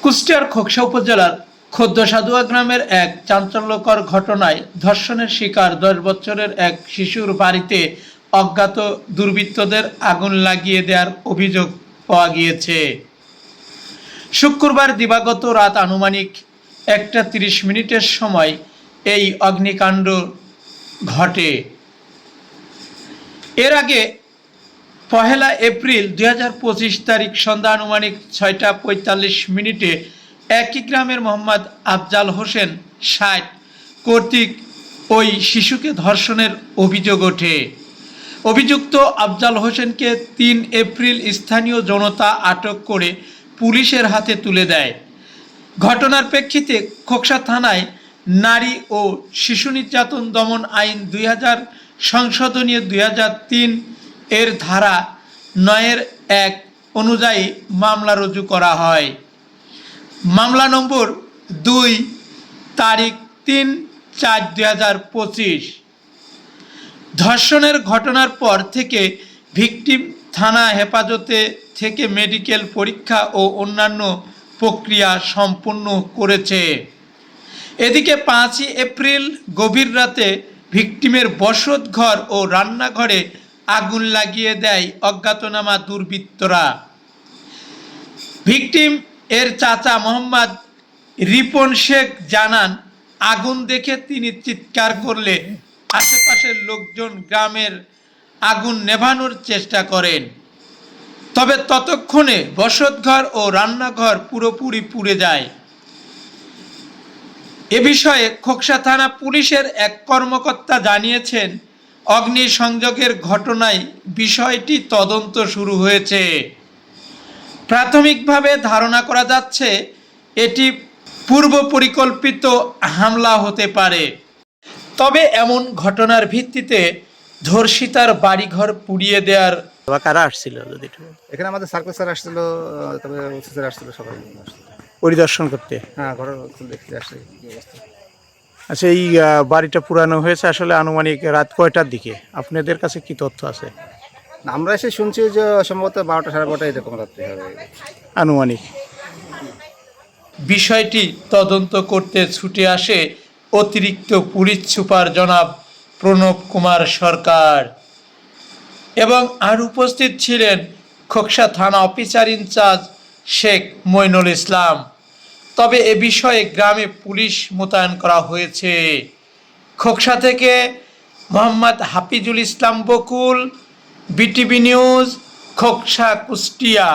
কুষ্টিয়ার খোকসা উপজেলার খোদ্দ সাধুয়া গ্রামের এক চাঞ্চল্যকর ঘটনায় ধর্ষণের শিকার 10 বছরের এক শিশুর বাড়িতে অজ্ঞাত দুর্বৃত্তদের আগুন লাগিয়ে দেওয়ার অভিযোগ পাওয়া গিয়েছে। শুক্রবার দিবাগত রাত আনুমানিক 1:30 সময় এই অগ্নিকাণ্ড ঘটে। এর আগে 1 এপ্রিল 2025 তারিখ সন্ধ্যা আনুমানিক 6:45 একই গ্রামের মোহাম্মদ আফজাল হোসেন 60 কর্তৃক ওই শিশুকে ধর্ষণের অভিযোগ ওঠে। অভিযুক্ত আফজাল হোসেনকে 3 এপ্রিল স্থানীয় জনতা আটক করে পুলিশের হাতে তুলে দেয়। ঘটনার প্রেক্ষিতে খোকসা থানায় নারী ও শিশু নির্যাতন দমন আইন 2000 সংশোধনী 2003 এর ধারা 9(1) অনুযায়ী মামলা রুজু করা হয়। মামলা নম্বর 2 তারিখ 3/4/2025। ধর্ষণের ঘটনার পর থেকে ভিকটিম থানা হেফাজতে থেকে মেডিকেল পরীক্ষা ও অন্যান্য প্রক্রিয়া সম্পন্ন করেছে। এদিকে 5 এপ্রিল গভীর রাতে ভিকটিমের বসতঘর ও রান্নাঘরে আগুন লাগিয়ে দেয় অজ্ঞাতনামা দুর্বৃত্তরা। ভিকটিম এর চাচা মোহাম্মদ রিপন শেখ জানান, আগুন দেখে তিনি চিৎকার করলে আশেপাশের লোকজন গ্রামের আগুন নেভানোর চেষ্টা করেন। তবে ততক্ষণে বসতঘর ও রান্নাঘর পুরোপুরি পুড়ে যায়। এ বিষয়ে খোকসা থানা পুলিশের এক কর্মকর্তা জানিয়েছেন, অগ্নিসংযোগের ঘটনায় বিষয়টি তদন্ত শুরু হয়েছে। প্রাথমিকভাবে ধারণা করা যাচ্ছে এটি পূর্ব পরিকল্পিত হামলা হতে পারে। তবে এমন ঘটনার ভিত্তিতে ধর্ষিতার বাড়িঘর পুড়িয়ে দেওয়ার কারা আসছিল যদি একটু এখানে আমাদের সার্কেল স্যার আসছিল, তারপরে ওসি স্যার আসছিল, সবাই আসছিল। পরিদর্শন করতে? হ্যাঁ, ঘরের দেখতে আসছে কি অবস্থা। আচ্ছা, এই বাড়িটা পুরানো হয়েছে আসলে আনুমানিক রাত কয়টার দিকে? আপনাদের কাছে কি তথ্য আছে? আমরা এসে শুনছি যে সম্ভবত 12টা 12:30 এরকম রাত্রি হবে আনুমানিক। বিষয়টি তদন্ত করতে ছুটে আসে অতিরিক্ত পুলিশ সুপার জনাব প্রণব কুমার সরকার এবং আর উপস্থিত ছিলেন খোকসা থানা অফিসার ইনচার্জ শেখ মইনুল ইসলাম। তবে এ বিষয়ে গ্রামে পুলিশ মোতায়েন করা হয়েছে। খোকসা থেকে মোহাম্মদ হাফিজুল ইসলাম বকুল, বিটিভি নিউজ, খোকসা, কুষ্টিয়া।